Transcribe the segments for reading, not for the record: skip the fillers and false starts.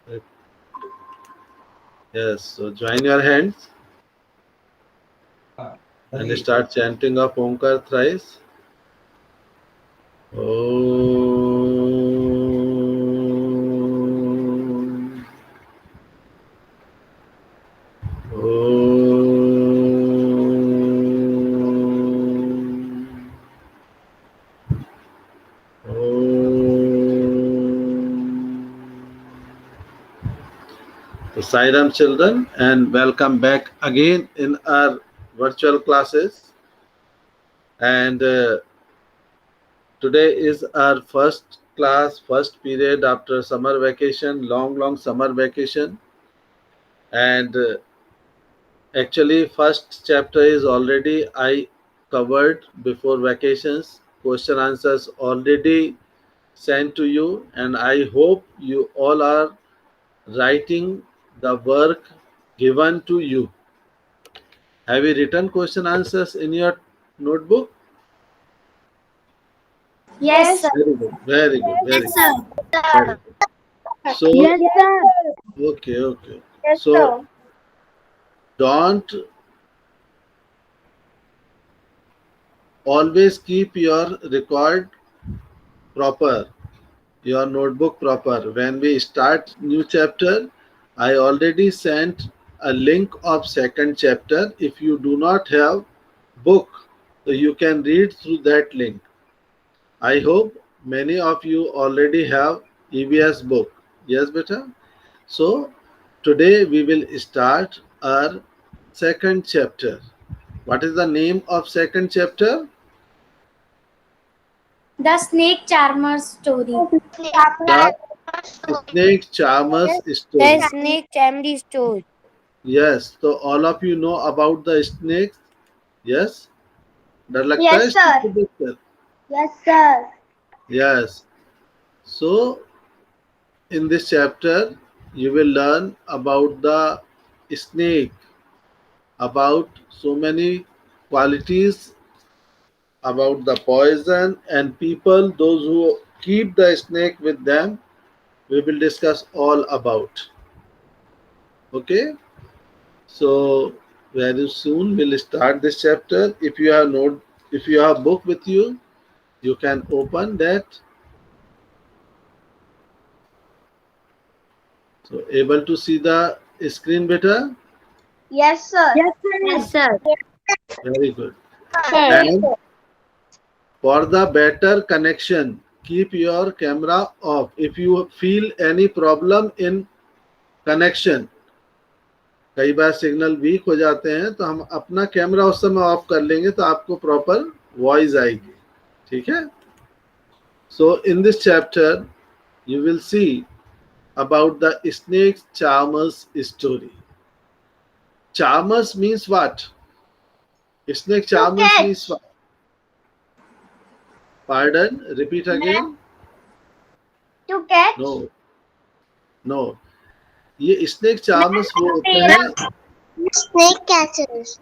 Yes, so join your hands and start chanting of Omkar thrice. Om. Om. So, Sairam children, and welcome back again in our virtual classes. And today is our first class, first period after summer vacation, long summer vacation. And actually, first chapter is already I covered before vacations. Question answers already sent to you, and I hope you all are writing the work given to you. Have you written question answers in your notebook? Yes, sir. Very good, very good, very Yes, good. sir. Very good. So, Yes, sir. okay. Yes, So, sir. don't always keep your record proper, your notebook proper. When we start new chapter, I already sent a link of second chapter. If you do not have book, so you can read through that link. I hope many of you already have EVS book. Yes, beta. So today we will start our second chapter. What is the name of second chapter? The Snake Charmer's story. The Snake Charmer's The story. Snake Charmer's story. Yes, so all of you know about the snakes. Yes, डर लगता है Yes, snake sir. को देखकर? Yes, sir. Yes. So in this chapter, you will learn about the snake, about so many qualities, about the poison and people, those who keep the snake with them. We will discuss all about. Okay. So very soon we'll start this chapter. If you have book with you, you can open that. So able to see the screen better? Yes, sir. Yes, sir. Very good. Yes, And for the better connection, keep your camera off. If you feel any problem in connection, कई बार signal weak हो जाते हैं तो हम अपना camera उस समय of कर लेंगे तो आपको प्रॉपर वॉइस आएगी. ठीक है. So in this chapter you will see about the snake charmer's story. Charmers means what? Snake charmers means what? Pardon? Repeat again. to catch. No, no. ये snake charmers वो होते हैं. Snake catchers.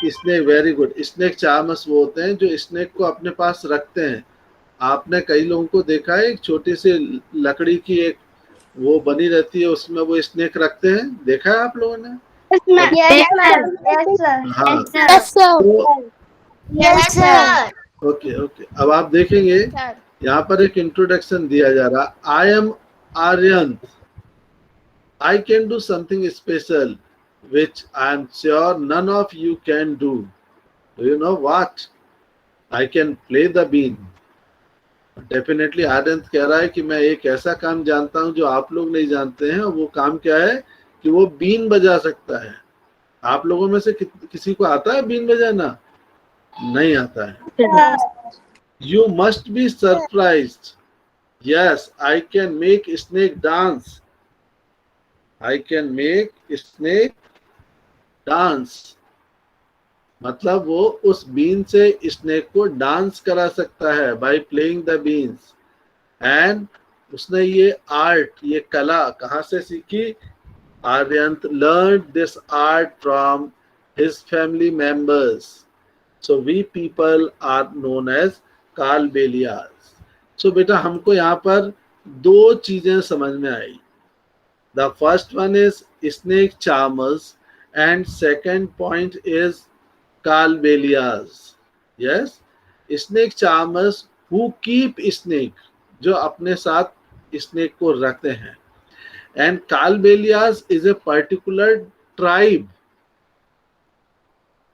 Snake very good. Snake charmers वो होते हैं जो snake को अपने पास रखते हैं. आपने कई लोगों को देखा है एक छोटी सी लकड़ी की एक वो बनी रहती है उसमें वो स्नेक रखते हैं. देखा है आप लोगों ने? Yes, sir. Yes, sir. हाँ. Yes, sir. तो Yes, sir. ओके. अब आप देखेंगे यहाँ पर एक इंट्रोडक्शन दिया जा रहा. I am Aryan. I can do something special which I am sure none of you can do. Do you know what? I can play the bean. Definitely Aryant कह रहा है कि मैं एक ऐसा काम जानता हूं जो आप लोग नहीं जानते हैं. वो काम क्या है कि वो बीन बजा सकता है. आप लोगों में से किसी को आता है बीन बजाना? नहीं आता है. You must be surprised. Yes, I can make snake dance. I can make snake dance. मतलब वो उस बीन से स्नेक को डांस करा सकता है by playing the beans. And उसने ये आर्ट, ये कला कहाँ से सीखी? Aryant learned this art from his family members. So we people are known as Kalbelias. So बेटा हमको यहाँ पर दो चीजें समझ में आई. The first one is snake charmers, and second point is कालबेलियाज. Yes, snake charmers who keep snake, जो अपने साथ snake को रखते हैं. And कालबेलियाज is a particular tribe.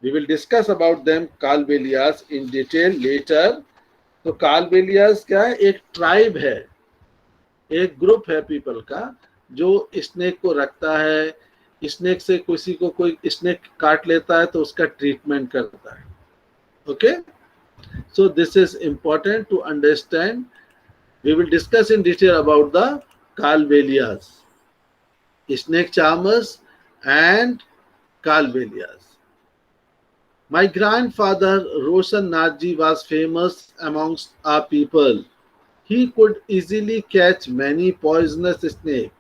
We will discuss about them, कालबेलियाज, in detail later. तो कालबेलियाज क्या है? एक ट्राइब है, एक ग्रुप है पीपल का जो स्नेक को रखता है. स्नेक से किसी को कोई स्नेक काट लेता है तो उसका ट्रीटमेंट करता है. Okay, so this is important to understand. We will discuss in detail about the Kalbelias, snake charmers and Kalbelias. My grandfather Roshan Nathji was famous amongst our people. He could easily catch many poisonous snakes.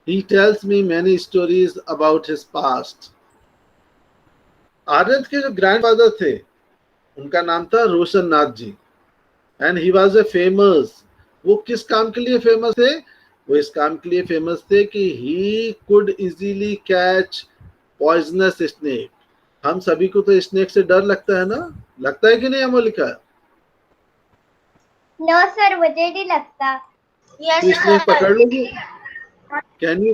He tells me many stories about his past. Aryan के जो grandfather थे उनका नाम था Roshan Nath ji, and he was a famous. वो किस काम के लिए फेमस थे? वो इस काम के लिए फेमस थे कि ही could easily catch poisonous snake. हम सभी को तो स्नेक से डर लगता है ना, लगता है कि नहीं अमोलिका? नो सर, मुझे नहीं लगता. यस तो स्नेक सर. पकड़ लोगे? Can you?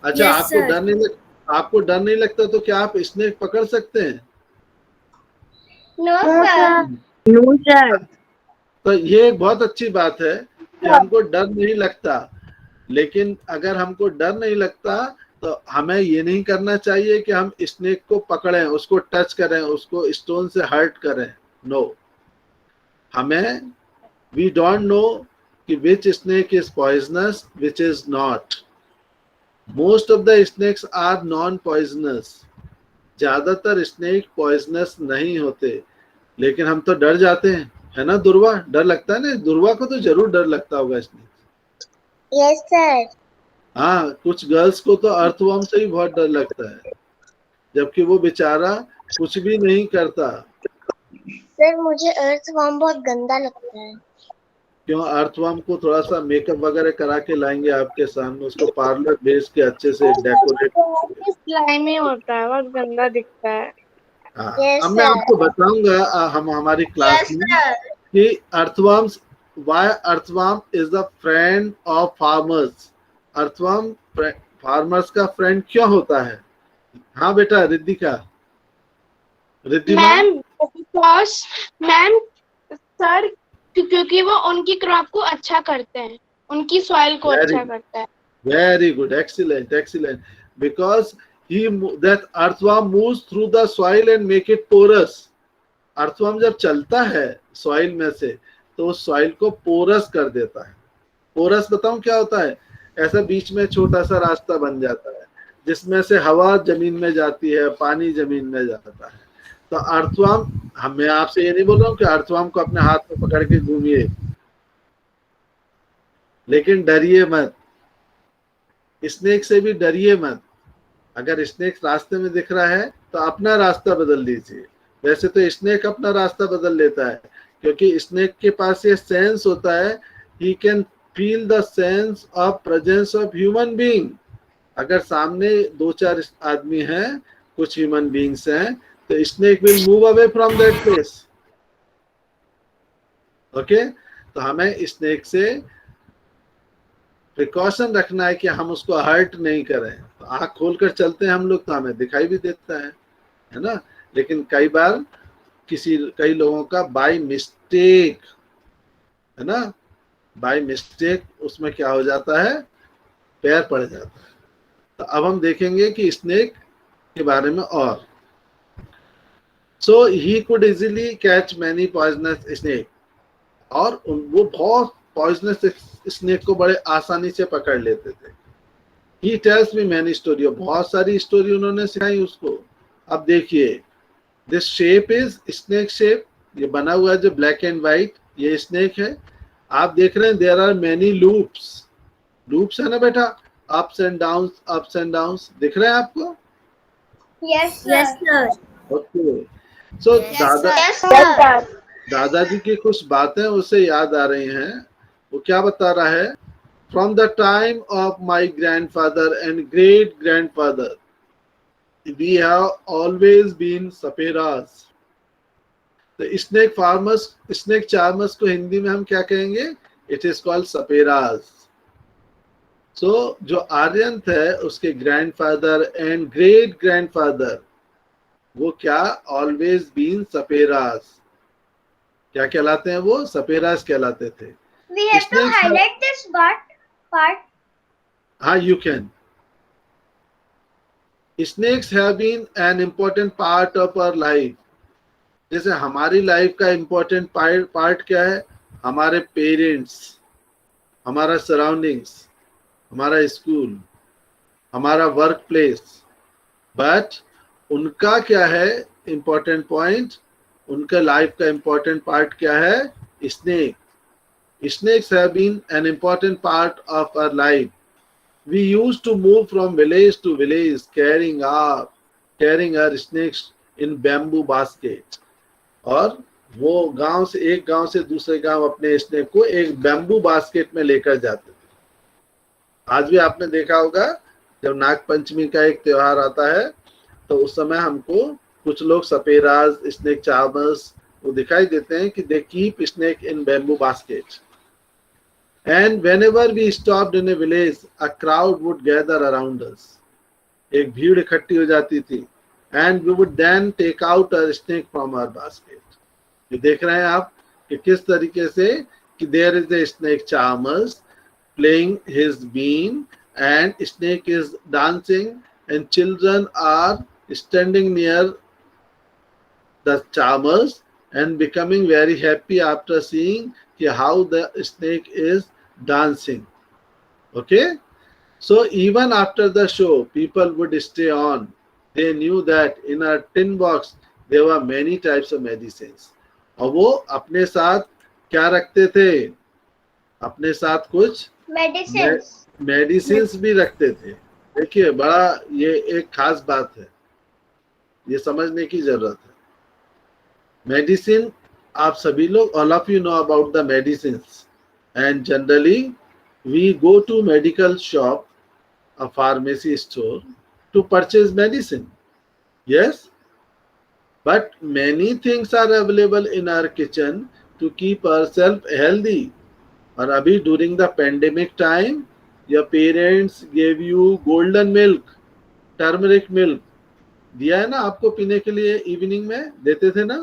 अच्छा, आपको डर नहीं लगता तो क्या आप स्नेक पकड़ सकते हैं? No sir. No sir. तो ये एक बहुत अच्छी बात है कि हमको डर नहीं लगता. लेकिन अगर हमको डर नहीं लगता तो हमें ये नहीं करना चाहिए कि हम स्नेक को पकड़ें, उसको टच करें, उसको स्टोन से हर्ट करें. नो, हमें वी डोंट नो कि which snake is poisonous, which is not. Most of the snakes are non-poisonous. ज्यादातर स्नेक पॉइजनस नहीं होते, लेकिन हम तो डर जाते हैं, है ना दुर्वा? डर लगता है ना? दुर्वा को तो जरूर डर लगता होगा स्नेक. Yes sir. हाँ, कुछ गर्ल्स को तो अर्थवर्म से ही बहुत डर लगता है, जबकि वो बेचारा कुछ भी नहीं करता. सर मुझे अर्थवर्म बहुत गंदा लगता है. क्यों? अर्थवर्म को थोड़ा सा मेकअप वगैरह करा के लाएंगे आपके सामने, उसको पार्लर भेज के अच्छे से डेकोरेट. स्लाइमी होता है, बहुत गंदा दिखता है. हाँ, Yes, अब मैं sir. आपको बताऊंगा हम हमारी क्लास यस में सर. कि earthworms, why earthworm is the friend of farmers. Earthworm farmers का फ्रेंड क्यों होता है? हाँ बेटा रिद्धिका, रिद्धिमा. मैम सर, क्योंकि वो उनकी क्रॉप को अच्छा करते हैं, उनकी सॉइल को अच्छा करता है. Very good, excellent, excellent. Because that earthworm moves through the soil and make it porous. Earthworm जब चलता है सॉइल में से तो उस सॉइल को पोरस कर देता है. पोरस बताऊं क्या होता है? ऐसा बीच में छोटा सा रास्ता बन जाता है जिसमें से हवा जमीन में जाती है, पानी जमीन में जाता है. तो अर्थवर्म, मैं आपसे ये नहीं बोल रहा हूँ कि अर्थवर्म को अपने हाथ में पकड़ के घूमिए, लेकिन डरिए मत. स्नेक से भी डरिए मत. अगर स्नेक रास्ते में दिख रहा है तो अपना रास्ता बदल लीजिए. वैसे तो स्नेक अपना रास्ता बदल लेता है, क्योंकि स्नेक के पास ये सेंस होता है, he can feel the sense of presence of human being. अगर सामने 2-4 आदमी हैं, कुछ ह्यूमन बीइंग्स हैं, तो snake will move away from that place. Okay, तो हमें स्नेक से प्रिकॉशन रखना है कि हम उसको हर्ट नहीं करें. तो आँख खोलकर चलते हैं हम लोग तो हमें दिखाई भी देता है ना. लेकिन कई बार कई लोगों का बाय मिस्टेक, है ना, बाय मिस्टेक उसमें क्या हो जाता है, पैर पड़ जाता है. तो अब हम देखेंगे कि स्नेक के बारे में और. So he could easily catch many poisonous snake, और वो बहुत पॉइजनस स्नेक को बड़े आसानी से पकड़ लेते थे. He tells me many story, बहुत सारी स्टोरी उन्होंने सिखाई उसको. अब देखिए, this shape is snake shape. ये बना हुआ है जो ब्लैक एंड व्हाइट, ये स्नेक है. आप देख रहे हैं there are many loops. Loops है ना बेटा, अप्स एंड डाउन्स दिख रहे हैं आपको? Yes sir. ओके, सो दादाजी की कुछ बातें उसे याद आ रही हैं. वो क्या बता रहा है? from the time of my grandfather and great grandfather, we have always been saperas. तो स्नेक फार्मर्स, स्नेक चार्मर्स को हिंदी में हम क्या कहेंगे? It is called saperas. So जो आर्यंत है उसके ग्रैंडफादर एंड ग्रेट ग्रैंडफादर वो क्या? Always been saperas. क्या कहलाते हैं वो? सपेरास कहलाते थे. We have to highlight this part. हाँ, you can. Snakes have been an important part of our life. जैसे हमारी लाइफ का इम्पोर्टेंट पार्ट क्या है? हमारे पेरेंट्स, हमारा सराउंडिंग्स, हमारा स्कूल, हमारा वर्क प्लेस. बट उनका क्या है इम्पोर्टेंट पॉइंट? उनका लाइफ का इम्पोर्टेंट पार्ट क्या है? Snake. Snakes have been an important part of our life. We used to move from village to village carrying our snakes in bamboo basket. और वो गांव से दूसरे गांव अपने स्नेक को एक बैम्बू बास्केट में लेकर जाते थे. आज भी आपने देखा होगा जब नाग पंचमी का एक त्योहार आता है तो उस समय हमको कुछ लोग सपेराज, स्नेक चार्मर्स वो दिखाई देते हैं कि they keep snake in bamboo basket. And whenever we stopped in a village, a crowd would gather around us. एक भीड़ इकट्ठी हो जाती थी. And we would then take out a snake from our basket. ये देख रहे हैं आप कि किस तरीके से कि there is a snake charmer playing his bean and snake is dancing and children are standing near the charmers and becoming very happy after seeing how the snake is dancing. Okay, so even after the show people would stay on. They knew that in a tin box there were many types of medicines. और वो अपने साथ क्या रखते थे? अपने साथ कुछ मेडिसिन्स भी रखते थे. देखिए बड़ा ये एक खास बात है, ये समझने की जरूरत है. मेडिसिन आप सभी लोग, all of you know about the medicines. And generally we go to medical shop, a pharmacy store to purchase medicine. Yes, but many things are available in our kitchen to keep ourselves healthy. और अभी during the pandemic time your parents gave you golden milk, turmeric milk दिया है ना आपको पीने के लिए? Evening में देते थे ना?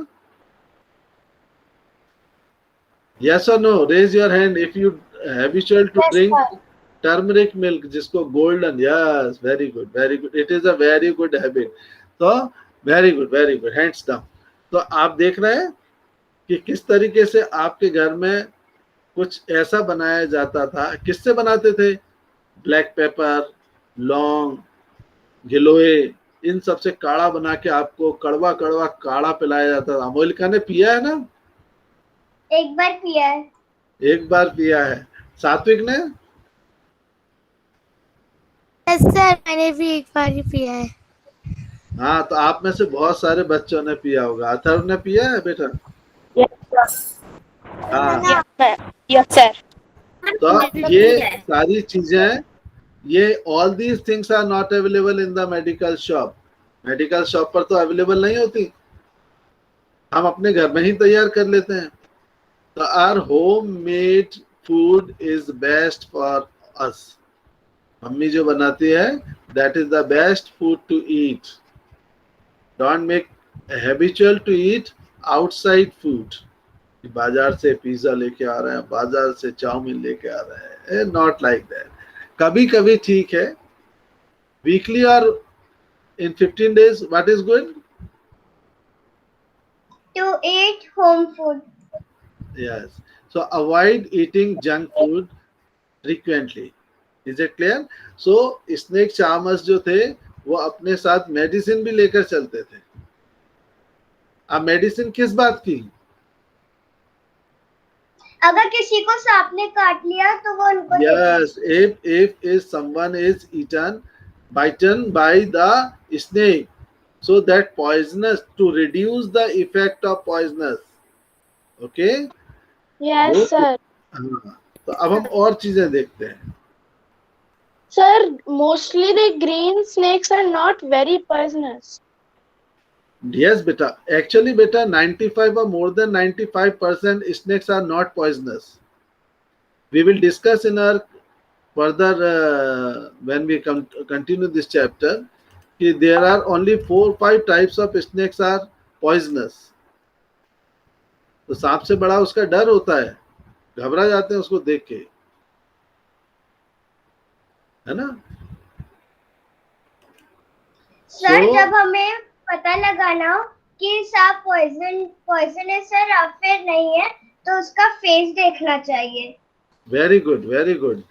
Yes or no? Raise your hand if you habitual to drink turmeric milk, जिसको golden. Yes, very good, very good. It is a very good habit. तो very good. Hands down. तो आप देख रहे हैं कि किस तरीके से आपके घर में कुछ ऐसा बनाया जाता था. किससे बनाते थे? ब्लैक पेपर, लौंग, गिलोय, इन सब से काढ़ा बना के आपको कड़वा काढ़ा पिलाया जाता था. अमोलिका ने पिया है ना? एक बार पिया है. एक बार पिया है. सात्विक ने? यस सर, मैंने भी एक बार ही पिया है. हाँ, तो आप में से बहुत सारे बच्चों ने पिया होगा. अथर्व ने पिया है बेटा? हाँ, यस सर. तो ये सारी चीजें, ये all these things are not available in the medical shop. Medical shop पर तो अवेलेबल नहीं होती, हम अपने घर में ही तैयार कर लेते हैं. तो our home made food is best for us. Mummy जो बनाती है that is the best food to eat. Don't make habitual to eat outside food. बाजार से पिज्जा लेके आ रहे हैं, बाजार से चाउमीन लेके आ रहे हैं. Not like that. कभी कभी ठीक है. वीकली और in 15 days, what is good? To eat home food. Yes. So avoid eating junk food frequently. Is it clear? So snake charmers जो थे वो अपने साथ मेडिसिन भी लेकर चलते थे. अब मेडिसिन किस बात की? अगर किसी को सांप ने काट लिया तो वो उनको Yes, if someone is bitten by the snake, so that poisonous, to reduce the effect of poisonous. Okay? Yes sir. हाँ, तो अब हम और चीजें देखते हैं. Sir, mostly the green snakes are not very poisonous. Yes, beta. Actually, beta, 95 or more than 95% snakes are not poisonous. We will discuss in our further when we continue this chapter. कि there are only 4-5 types of snakes are poisonous. तो सांप से बड़ा उसका डर होता है, घबरा जाते हैं उसको देख के, है ना? सर So, जब हमें पता लगाना हो कि सांप पॉइजनस है या फिर नहीं है तो उसका फेस देखना चाहिए. Very good, very good.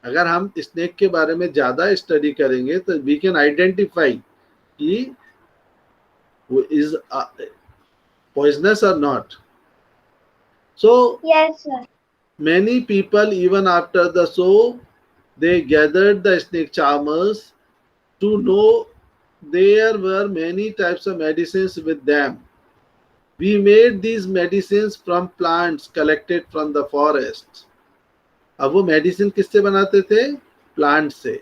अगर हम स्नेक के बारे में ज्यादा स्टडी करेंगे तो वी कैन आइडेंटिफाई कि वो is poisonous or not. So Yes, sir. many people, even after the show, they gathered the snake charmers to know there were many types of medicines with them. We made these medicines from plants collected from the forest. अब वो medicine किससे बनाते थे? Plant से.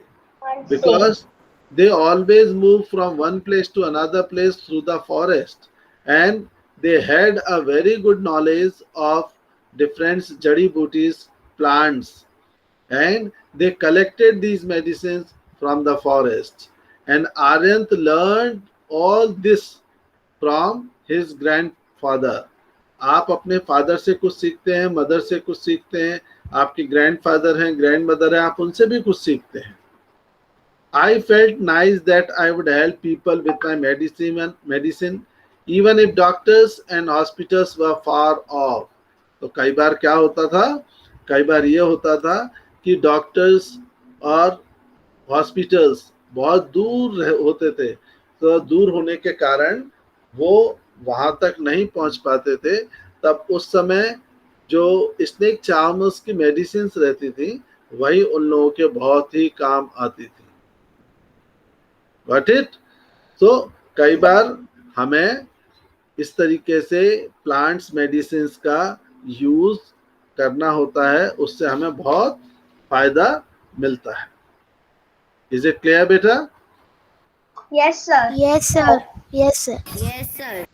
Because they always move from one place to another place through the forest, and they had a very good knowledge of different jadi booties, plants, and they collected these medicines from the forest. And Aryanth learned all this from his grandfather. आप अपने father से कुछ सीखते हैं, mother से कुछ सीखते हैं, आपके ग्रैंडफादर हैं, ग्रैंडमदर हैं, आप उनसे भी कुछ सीखते हैं. I felt nice that I would help people with my medicine, even if doctors and hospitals were far off. तो कई बार क्या होता था? कई बार ये होता था कि डॉक्टर्स और हॉस्पिटल्स बहुत दूर होते थे, तो दूर होने के कारण वो वहां तक नहीं पहुंच पाते थे. तब उस समय जो स्नेक चार्मर्स की मेडिसिन रहती थी वही उन लोगों के बहुत ही काम आती थी. Got it? So कई बार हमें इस तरीके से प्लांट्स मेडिसिन का यूज करना होता है, उससे हमें बहुत फायदा मिलता है. इज इट क्लियर बेटा? Yes, sir. Yes, sir. Yes, sir. Yes, sir.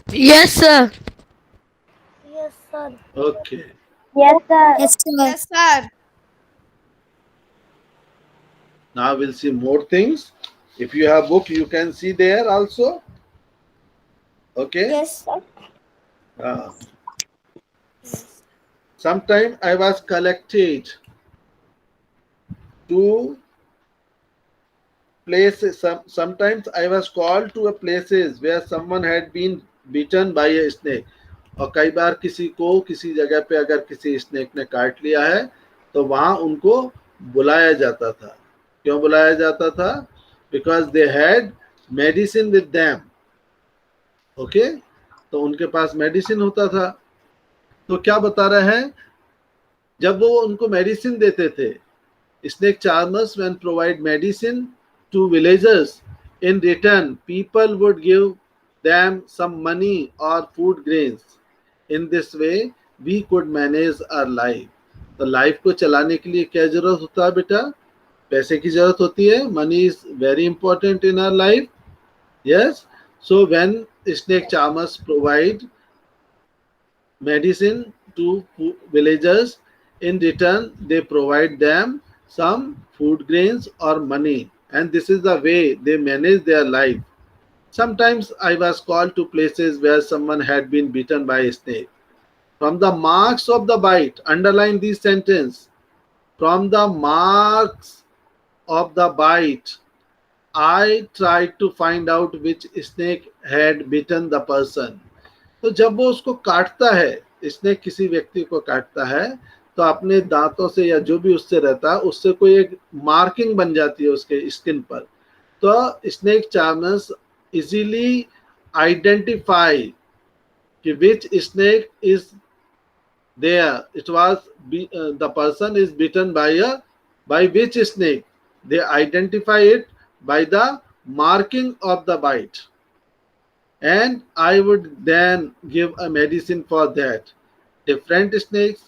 Yes, sir. Yes, sir. Okay. Yes, sir. Yes, sir. Yes, sir. Now we'll see more things. If you have book, you can see there also. Okay. Yes, sir. Sometime I was collected to places. Sometimes I was called to a places where someone had been bitten by a snake. और कई बार किसी को किसी जगह पे अगर किसी snake ने काट लिया है तो वहां उनको बुलाया जाता था. क्यों बुलाया जाता था? Because they had medicine with them. Okay, तो उनके पास मेडिसिन होता था. तो क्या बता रहे हैं? जब वो उनको मेडिसिन देते थे, snake charmers when provide medicine to villagers, in return people would give them some money or food grains. In this way we could manage our life. तो लाइफ को चलाने के लिए क्या जरूरत होता है बेटा? पैसे की जरूरत होती है. Money is very important in our life. Yes. So when snake charmers provide medicine to villagers, in return they provide them some food grains or money, and this is the way they manage their life. Sometimes I was called to places where someone had been bitten by a snake. From the marks of the bite, underline this sentence, from the marks of the bite, I tried to find out which snake had bitten the person. तो जब वो उसको काटता है, snake किसी व्यक्ति को काटता है, तो अपने दांतों से या जो भी उससे रहता है उससे कोई एक मार्किंग बन जाती है उसके स्किन पर. तो स्नेक चार्मर्स इजीली आइडेंटिफाई कि which snake is there. It was the person is bitten by which snake. They identify it by the marking of the bite, and I would then give a medicine for that. Different snakes,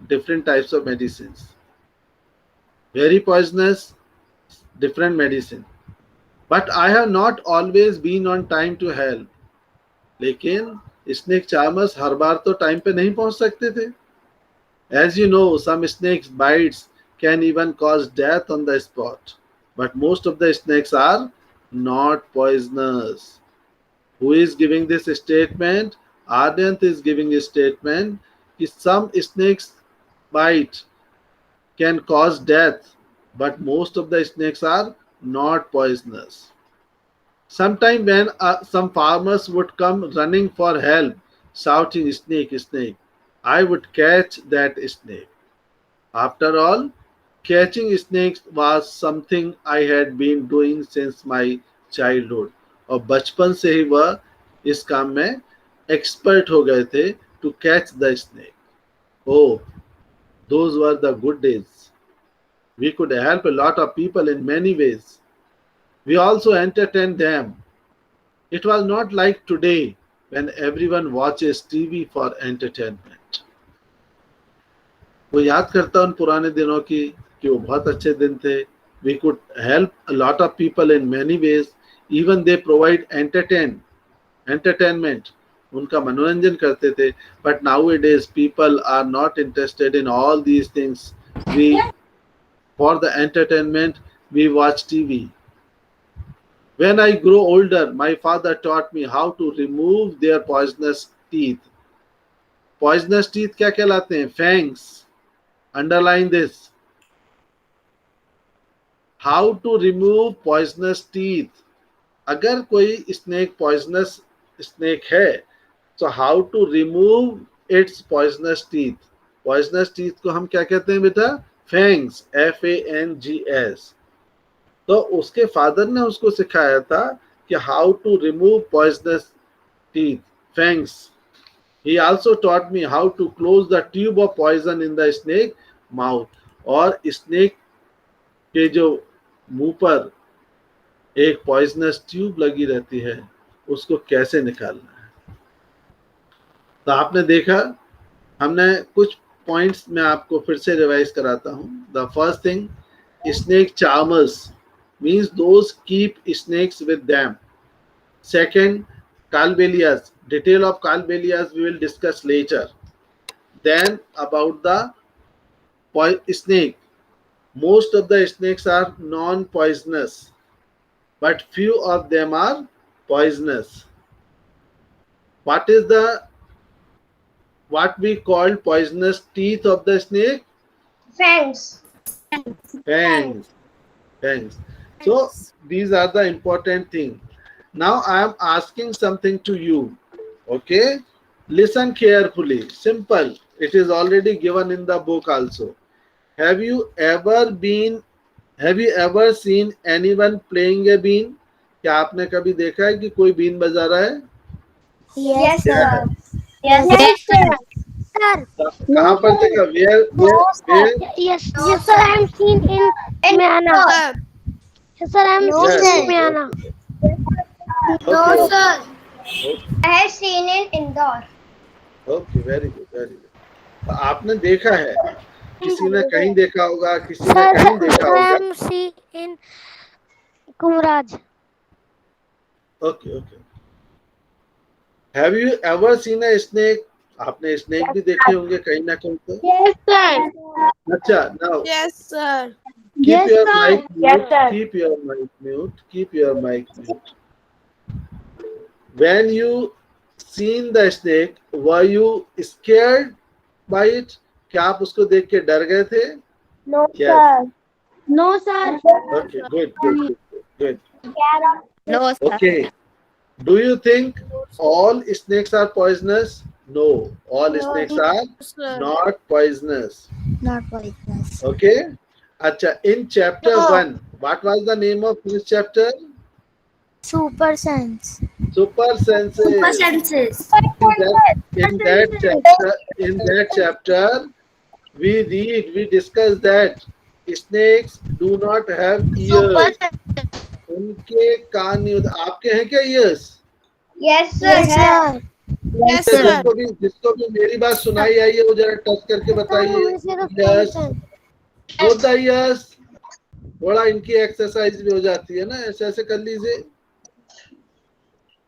different types of medicines. very poisonous, different medicine. But I have not always been on time to help. लेकिन snake charmers हर बार तो time पे नहीं पहुंच सकते थे. As you know, some snakes bites can even cause death on the spot. But most of the snakes are not poisonous. Who is giving this statement? Aryanth is giving a statement that some snakes bite can cause death, but most of the snakes are not poisonous. Sometime when some farmers would come running for help, shouting, "Snake, snake," I would catch that snake. After all, catching snakes was something I had been doing since my childhood. और बचपन से ही वह इस काम में expert हो गए थे to catch the snake. Oh, those were the good days. We could help a lot of people in many ways. We also entertained them. It was not like today when everyone watches TV for entertainment. वो याद करता उन पुराने दिनों की कि वो बहुत अच्छे दिन थे. We could help a lot of people in many ways. Even they provide entertainment. उनका मनोरंजन करते थे. But nowadays people are not interested in all these things. For the entertainment, we watch TV. When I grew older, my father taught me how to remove their poisonous teeth. Poisonous teeth क्या कहलाते हैं? Fangs. Underline this. How to remove poisonous teeth. अगर कोई snake poisonous snake है, so how to remove its poisonous teeth. Poisonous teeth को हम क्या कहते हैं बेटा? Fangs. FANGS. तो उसके फादर ने उसको सिखाया था कि how to remove poisonous teeth, fangs. He also taught me how to close the tube of poison in the snake mouth. और स्नेक के जो मुंह पर एक पॉइजनस ट्यूब लगी रहती है, उसको कैसे निकालना है. तो आपने देखा, हमने कुछ पॉइंट्स में आपको फिर से रिवाइज कराता हूं. The first thing, snake charmers means those keep snakes with them. Second, Calbelias. Detail of Calbelias we will discuss later. Then about the snake. Most of the snakes are non-poisonous, but few of them are poisonous. What we call poisonous teeth of the snake? Fangs. Fangs. So these are the important things. Now I am asking something to you. Okay? Listen carefully. Simple. It is already given in the book also. Have you ever seen anyone playing a bean? क्या आपने कभी देखा है कि कोई been बजा रहा है? Yes, sir. Yes, sir. कहाँ पर देखा? Where? Yes, sir. I am seen in Mayana. Yes, sir. I am seen in Mayana. No, sir. I have seen in Indore. Okay, very good, very good. तो आपने देखा है, किसी ने कहीं देखा होगा, किसी ने कहीं देखा होगा. I am seen in Kumraj. Okay. Have you ever seen a snake? आपने स्नेक भी देखे होंगे कहीं ना कहीं तो. Yes, sir. अच्छा, now Yes, sir. keep your mic mute. Keep your mic mute. When you seen the snake, were you scared by it? क्या आप उसको देख के डर गए थे? No, Yes. sir. No, sir. Okay, good. No, sir. Okay. Do you think all snakes are poisonous? No, all snakes are not poisonous. Not poisonous. Okay. Acha, in chapter 1, what was the name of this chapter? Super sense. Super senses. In that chapter, we discuss that snakes do not have ears. उनके कान नहीं होते. आपके हैं क्या ears? Yes, sir. Yes, sir. जिसको भी मेरी बात सुनाई आई है वो जरा टच करके बताइए. Yes. Both the ears. थोड़ा इनकी एक्सरसाइज भी हो जाती है ना, ऐसे ऐसे कर लीजिए.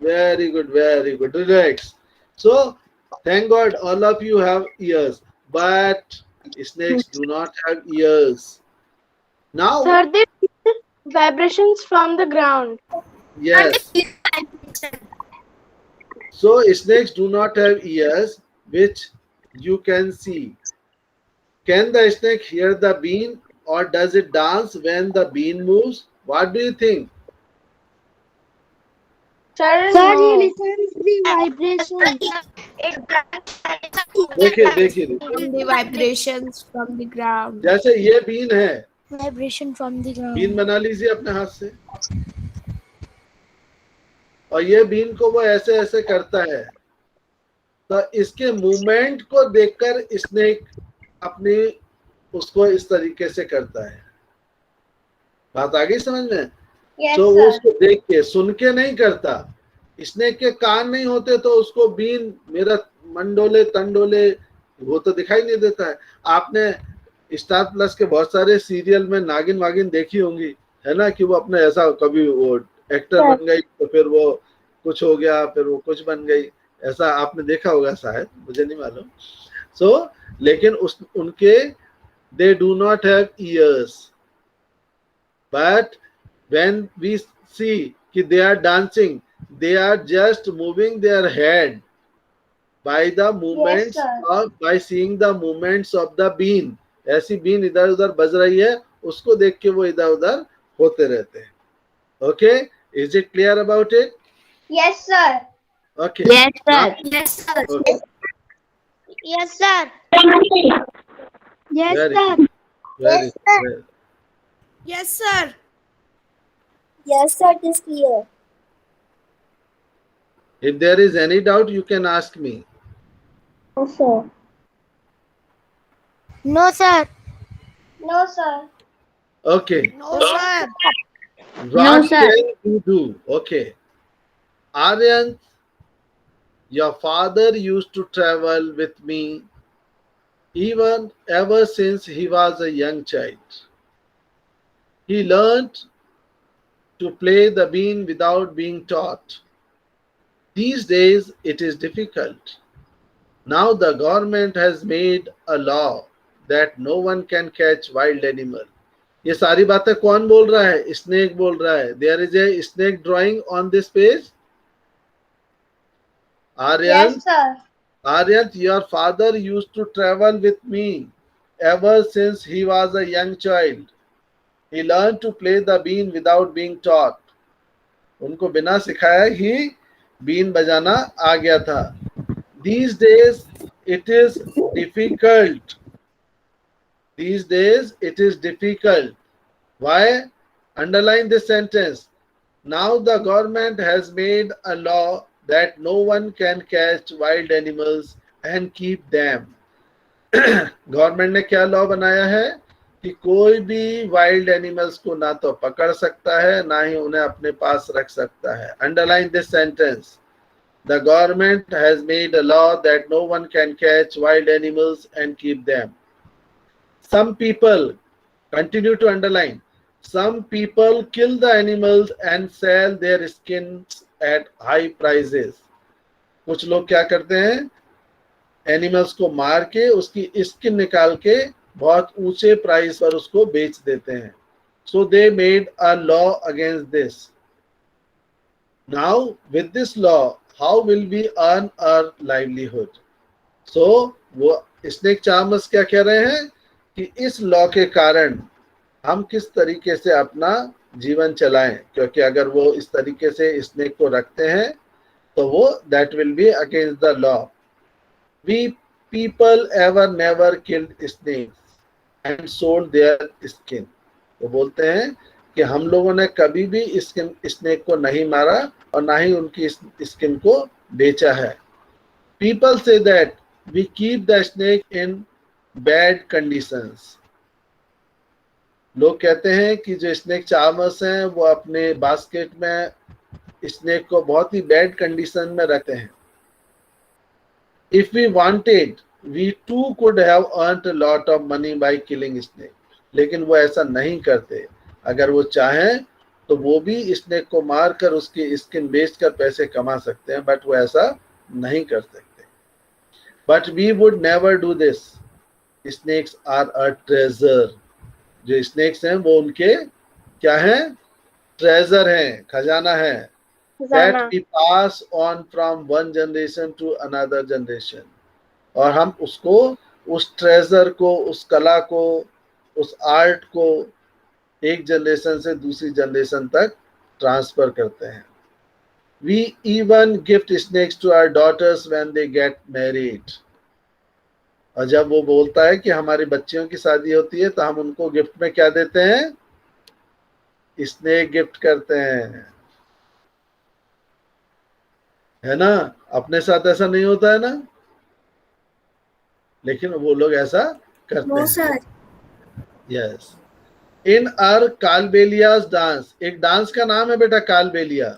Very good, very good. Relax. So, thank God all of you have ears, but snakes do not have ears. Now, Sir, they feel vibrations from the ground. yes. So, snakes do not have ears, which you can see. Can the snake hear the bean, or does it dance when the bean moves? What do you think? Sir, Sir, he no. listens the vibration. देखिए देखिए From the vibrations from the ground. जैसे ये been है, Vibration from the been ground. बना लीजिए अपने हाथ से, और ये बीन को वो ऐसे ऐसे करता है, तो इसके मूवमेंट को देखकर स्नेक अपनी उसको इस तरीके से करता है. बात आ गई समझ में? Yes, तो वो sir. उसको देख के, सुन के नहीं करता. स्नेक के कान नहीं होते तो उसको बीन मेरा मंडोले तंडोले वो तो दिखाई नहीं देता है. आपने स्टार प्लस के बहुत सारे सीरियल में नागिन वागिन देखी होंगी, है ना, कि वो अपने ऐसा कभी वो एक्टर बन गई तो फिर वो कुछ हो गया, फिर वो कुछ बन गई, ऐसा आपने देखा होगा शायद, मुझे नहीं मालूम. सो लेकिन उनके they do not have years, but when we see कि they are dancing, they are just moving their head by the movements sir. by seeing the movements of the bean. ऐसी बीन इधर उधर बज रही है, उसको देख के वो इधर उधर होते रहते हैं. Okay, is it clear about it? Yes, sir. Okay. Yes, sir. Now- Yes, sir. okay. Yes, sir. Yes, Very sir. good. Very good. Yes, sir. Yes, sir. It is clear. If there is any doubt, you can ask me. No, sir. No, sir. No, sir. Okay. No, sir. What sir. can you do? Okay. Aryan, your father used to travel with me even ever since he was a young child. He learned to play the bean without being taught. These days it is difficult. Now the government has made a law that no one can catch wild animal. ये सारी बातें कौन बोल रहा है? Snake बोल रहा है. There is a snake drawing on this page. Aryan, Yes, sir. Aryan, your father used to travel with me ever since he was a young child. He learned to play the bean without being taught. उनको बिना सिखाए ही been बजाना आ गया था. These days it is difficult. These days it is difficult. Why? Underline this sentence. Now the government has made a law that no one can catch wild animals and keep them. Government ने क्या law बनाया है कि कोई भी wild animals को ना तो पकड़ सकता है, ना ही उन्हें अपने पास रख सकता है. Underline this sentence. The government has made a law that no one can catch wild animals and keep them. Some people, continue to underline, some people kill the animals and sell their skins at high prices. कुछ लोग क्या करते हैं, animals को मार के उसकी skin निकाल के बहुत ऊंचे प्राइस पर उसको बेच देते हैं. So they made a law against this. Now with this law, how will we earn our livelihood? So वो स्नेक चार्मर्स क्या कह रहे हैं कि इस लॉ के कारण हम किस तरीके से अपना जीवन चलाएं, क्योंकि अगर वो इस तरीके से स्नेक को रखते हैं तो वो that will be against the law. We people ever never killed snakes and sold their skin. वो बोलते हैं कि हम लोगों ने कभी भी स्नेक को नहीं मारा और ना ही उनकी स्किन को बेचा है. People say that we keep the snake in bad conditions. लोग कहते हैं कि जो स्नेक चार्मर्स हैं वो अपने बास्केट में स्नेक को बहुत ही बैड कंडीशन में रखते हैं. If we wanted, we too could have earned a lot of money by killing snake. लेकिन वो ऐसा नहीं करते. अगर वो चाहें तो वो भी स्नेक को मारकर उसकी स्किन बेचकर पैसे कमा सकते हैं, बट वो ऐसा नहीं कर सकते। But we would never do this, snakes are a treasure. जो स्नेक्स हैं वो उनके क्या हैं? ट्रेजर हैं, खजाना है। That we pass on from one generation to another generation, और हम उसको, उस ट्रेजर को, उस कला को, उस आर्ट को एक जनरेशन से दूसरी जनरेशन तक ट्रांसफर करते हैं। We even gift snakes to our daughters when they get married, और जब वो बोलता है कि हमारी बच्चियों की शादी होती है तो हम उनको गिफ्ट में क्या देते हैं? स्नेक गिफ्ट करते हैं, है ना। अपने साथ ऐसा नहीं होता है ना, लेकिन वो लोग ऐसा करते हैं। Yes. In our Kalbelias dance, एक डांस का नाम है बेटा Kalbelia.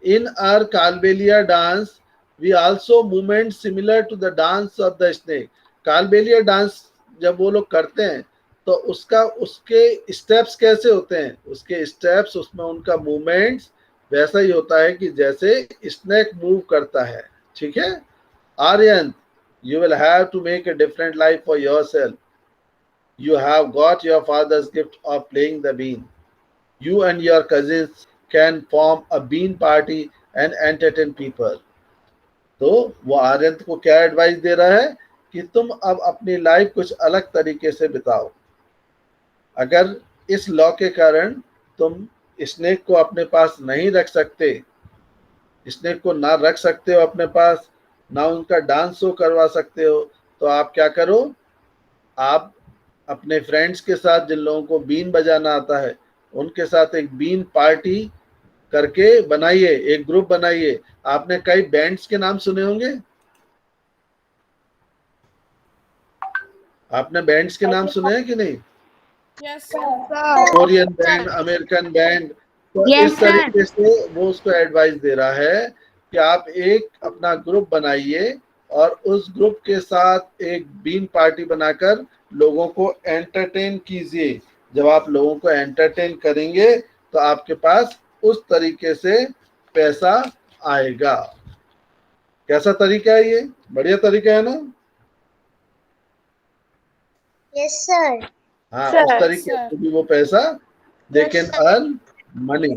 In our Kalbelia dance we also movement similar to the dance of the snake. Kalbelia dance जब वो लोग करते हैं तो उसके स्टेप्स कैसे होते हैं? उसके स्टेप्स, उसमें उनका मूवमेंट्स वैसा ही होता है कि जैसे स्नेक मूव करता है। ठीक है। Aryan, you will have to make a different life for yourself. You have got your father's gift of playing the bean. You and your cousins can form a bean party and entertain people. तो वो आर्यन को क्या advice दे रहा है कि तुम अब अपनी लाइफ कुछ अलग तरीके से बिताओ। अगर इस लॉ के कारण तुम स्नेक को अपने पास नहीं रख सकते, स्नेक को ना रख सकते हो अपने पास, ना उनका डांस शो करवा सकते हो, तो आप क्या करो? आप अपने फ्रेंड्स के साथ, जिन लोगों को बीन बजाना आता है, उनके साथ एक बीन पार्टी करके बनाइए, एक ग्रुप बनाइए। आपने कई बैंड्स के नाम सुने होंगे, आपने बैंड्स के नाम सुने हैं कि नहीं? Yes, sir. Korean band, American band. तो इस तरीके से वो उसको एडवाइस दे रहा है कि आप एक अपना ग्रुप बनाइए और उस ग्रुप के साथ एक बीन पार्टी बनाकर लोगों को एंटरटेन कीजिए। जब आप लोगों को एंटरटेन करेंगे तो आपके पास उस तरीके से पैसा आएगा। कैसा तरीका है ये? बढ़िया तरीका है ना? Yes sir. हाँ, उस तरीके से भी वो पैसा they can earn money.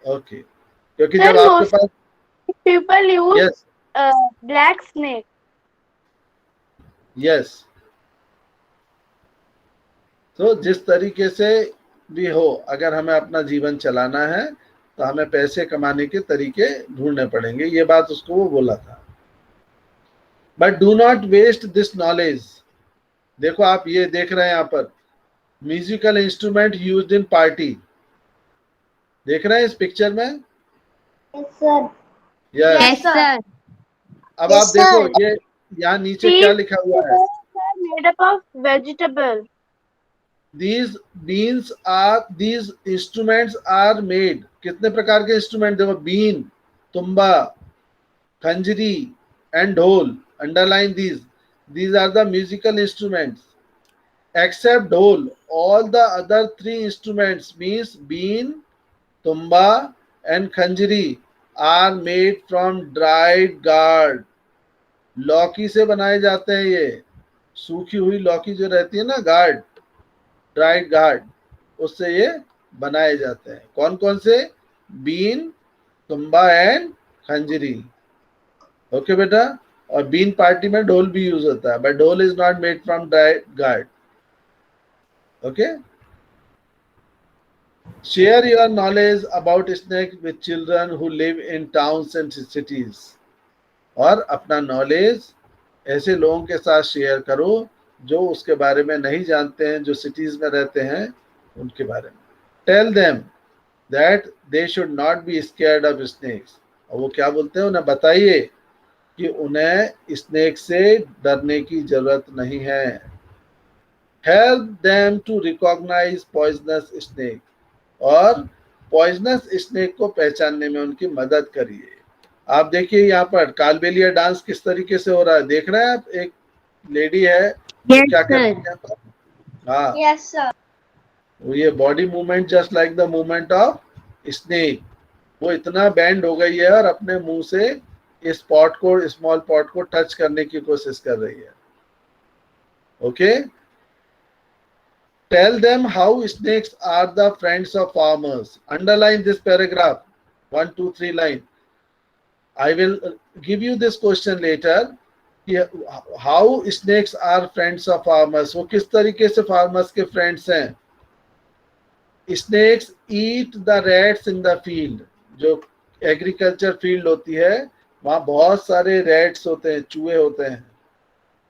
Okay, क्योंकि जब आपके पास people use black snake. Yes, तो जिस तरीके से भी हो, अगर हमें अपना जीवन चलाना है तो हमें पैसे कमाने के तरीके ढूंढने पड़ेंगे। ये बात उसको वो बोला था। But do not waste this knowledge. देखो आप ये देख रहे हैं यहाँ पर, musical instrument used in party, देख रहे हैं इस पिक्चर में? Yes sir. Yes sir. अब आप देखो ये यहाँ नीचे क्या लिखा हुआ है? Made up of vegetable. These instruments are made, कितने प्रकार के इंस्ट्रूमेंट? देखो, बीन, तुम्बा, खंजरी एंड ढोल। Underline these are the musical instruments. Except ढोल, all the other three instruments means bean, tumba and khanjri are made from dried gourd. लौकी से बनाए जाते हैं ये, सूखी हुई लौकी जो रहती है ना, गार्ड, ड्राइड गार्ड, उससे ये बनाए जाते हैं। कौन कौन से? बीन, तुम्बा एंड खंजरी। ओके बेटा। और बीन पार्टी में ढोल भी यूज होता है, बट ढोल is not made from dried guard. Okay. Share your knowledge about snake with children who live in towns and cities. और अपना नॉलेज ऐसे लोगों के साथ शेयर करो जो उसके बारे में नहीं जानते हैं, जो सिटीज में रहते हैं, उनके बारे में। Tell them that they should not be scared of snakes. और वो क्या बोलते हैं? उन्हें बताइए कि उन्हें स्नेक से डरने की जरूरत नहीं है। Help them to recognise poisonous snake. और पॉइजनस स्नेक को पहचानने में उनकी मदद करिए। आप देखिए यहाँ पर कालबेलिया डांस किस तरीके से हो रहा है, देख रहे हैं आप? एक लेडी है, क्या कर रही है? हाँ, यस सर। ये body movement just like the movement of snake, वो इतना बैंड हो गई है और अपने मुंह से इस पॉट को, स्मॉल पॉट को टच करने की कोशिश कर रही है. Okay, tell them how snakes are the friends of farmers. Underline this paragraph, 1 2 3 line. I will give you this question later. How snakes are friends of farmers? वो किस तरीके से farmers के friends हैं? Snakes eat the rats in the field. जो agriculture field होती है वहाँ बहुत सारे rats होते हैं, चूहे होते हैं.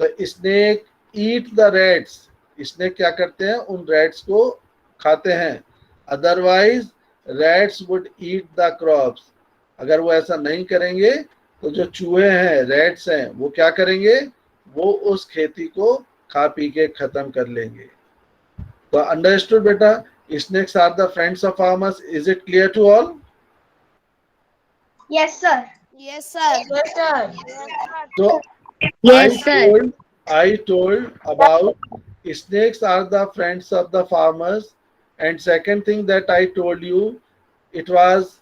तो snake eat the rats. snake क्या करते हैं? उन rats को खाते हैं. Otherwise rats would eat the crops. अगर वो ऐसा नहीं करेंगे तो जो चूहे हैं, रैट्स हैं, वो क्या करेंगे? वो उस खेती को खा पी के खत्म कर लेंगे. तो अंडरस्टूड बेटा? Snakes are the friends of farmers. Is it clear to all? Yes, sir. Yes, sir. Yes, sir. So Yes, sir. I told about snakes are the friends of the farmers, and second thing that I told you, it was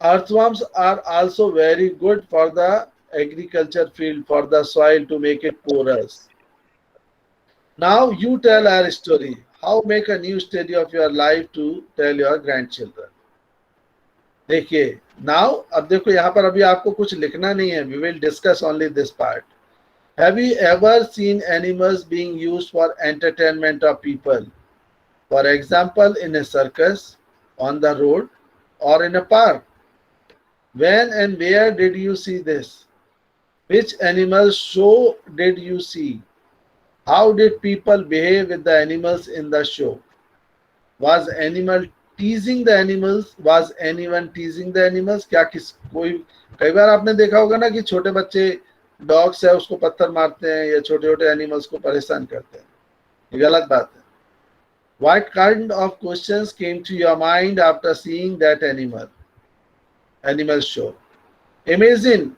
earthworms are also very good for the agriculture field, for the soil to make it porous. Now you tell our story. How make a new study of your life to tell your grandchildren. देखिए, now अब देखो यहाँ पर अभी आपको कुछ लिखना नहीं है. We will discuss only this part. Have you ever seen animals being used for entertainment of people? For example, in a circus, on the road, or in a park? When and where did you see this? Which animal show did you see? How did people behave with the animals in the show? Was animal teasing the animals? Was anyone teasing the animals? क्या कोई कई बार आपने देखा होगा ना कि छोटे बच्चे डॉग्स है उसको पत्थर मारते हैं या छोटे छोटे एनिमल्स को परेशान करते हैं. ये गलत बात है. What kind of questions came to your mind after seeing that animal show? Imagine.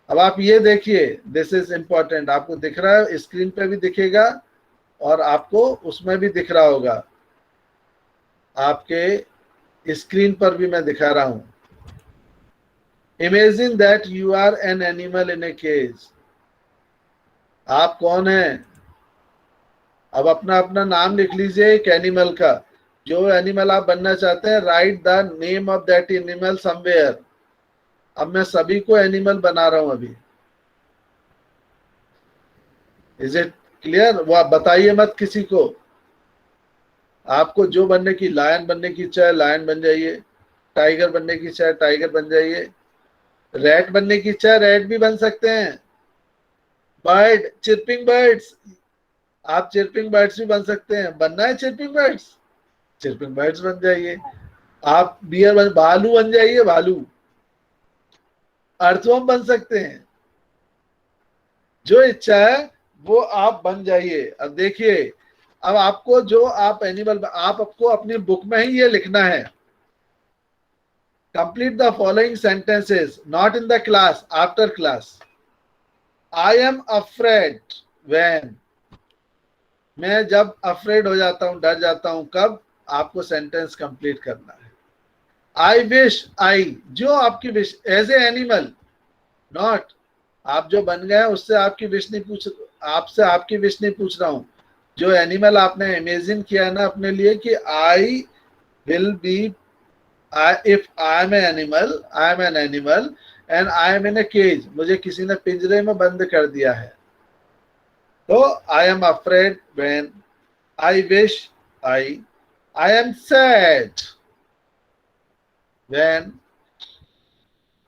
अब आप ये देखिए, दिस इज इंपॉर्टेंट. आपको दिख रहा है, स्क्रीन पे भी दिखेगा और आपको उसमें भी दिख रहा होगा. आपके स्क्रीन पर भी मैं दिखा रहा हूं. Imagine that you are an animal in a cage. आप कौन हैं? अब अपना अपना नाम लिख लीजिए एक एनिमल का. जो एनिमल आप बनना चाहते हैं, right the name of that animal somewhere. अब मैं सभी को एनिमल बना रहा हूं अभी. Is it clear? वो आप बताइए मत किसी को. आपको जो बनने की, लायन बनने की इच्छा है लायन बन जाइए, टाइगर बनने की इच्छा है टाइगर बन जाइए, रैट बनने की इच्छा है रैट भी बन सकते हैं. बर्ड, चिरपिंग बर्ड्स, आप चिरपिंग बर्ड्स भी बन सकते हैं. बनना है चिरपिंग बर्ड्स, चिरपिंग बर्ड्स बन जाइए. आप बियर भालू बन जाइए, भालू. अर्थवर्म बन सकते हैं. जो इच्छा है वो आप बन जाइए. अब देखिए, अब आपको जो आप एनिमल, आपको अपनी बुक में ही ये लिखना है. Complete the following sentences, not in the class, after class. I am afraid when. मैं जब अफ्रेड हो जाता हूं, डर जाता हूं. कब? आपको सेंटेंस कंप्लीट करना है. आई विश, आई, जो आपकी wish, as a animal, not आप जो बन गए उससे आपकी विश नहीं पूछ, आपसे आपकी विश नहीं पूछ रहा हूं. जो एनिमल आपने इमेजिन किया है ना अपने लिए कि I will be, if I am animal, I am an animal and I am in a cage. मुझे किसी ने पिंजरे में बंद कर दिया है. तो I am afraid when, I wish, I am sad when,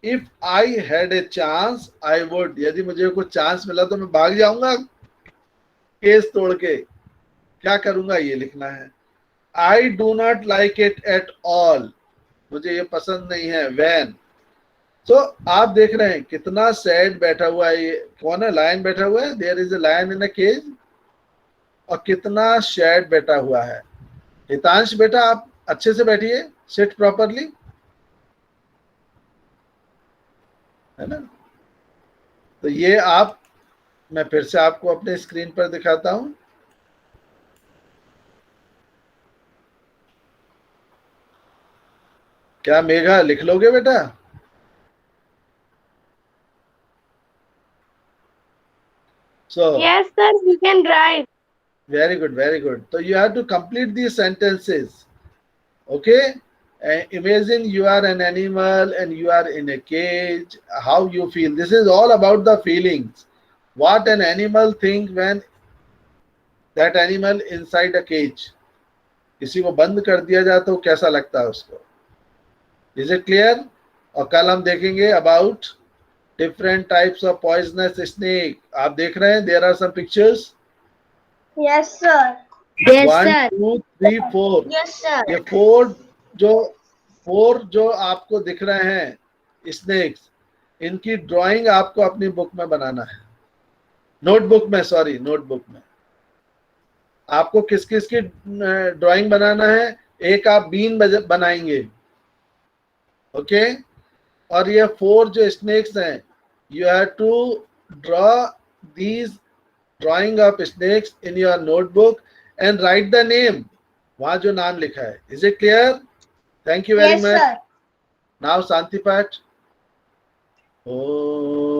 if I had a chance I would. यदि मुझे कोई चांस मिला तो मैं भाग जाऊंगा केस तोड़ के. क्या करूंगा ये लिखना है. I do not like it at all. मुझे ये पसंद नहीं है. when. तो आप देख रहे हैं कितना सैड बैठा हुआ है. ये कौन है? लायन बैठा हुआ है. There is a lion in a cage. और कितना सैड बैठा हुआ है. हितांश बेटा आप अच्छे से बैठिए, सिट प्रॉपरली, है ना. तो ये आप, मैं फिर से आपको अपने स्क्रीन पर दिखाता हूं. क्या मेघा लिख लोगे बेटा? So Yes, sir. We can write. very good, very good. So you have to complete these sentences. Okay? Imagine you are an animal and you are in a cage. How you feel? This is all about the feelings. What an animal think when that animal inside a cage. किसी को बंद कर दिया जाए तो कैसा लगता है उसको? Is it clear? और कल हम देखेंगे about different types of poisonous snake. आप देख रहे हैं? There are some pictures. Yes, sir. Yes, 1, sir. 2, 3, 4. Yes, sir. ये फोर जो आपको दिख रहे हैं स्नेक्स, इनकी ड्राइंग आपको अपनी बुक में बनाना है, नोटबुक में आपको किस किस की ड्राइंग बनाना है? एक आप बीन बनाएंगे, ओके? और ये 4 जो स्नेक्स हैं, you have to draw these drawing of snakes in your notebook and write the name, वहां जो नाम लिखा है. Is it clear? Thank you very Yes, much. sir. Now शांति पाठ. ओम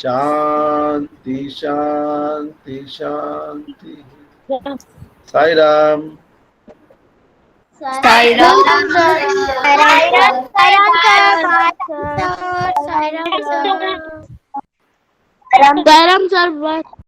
शांति शांति शांति. Sai Ram. Sairam sir. Sairam sir.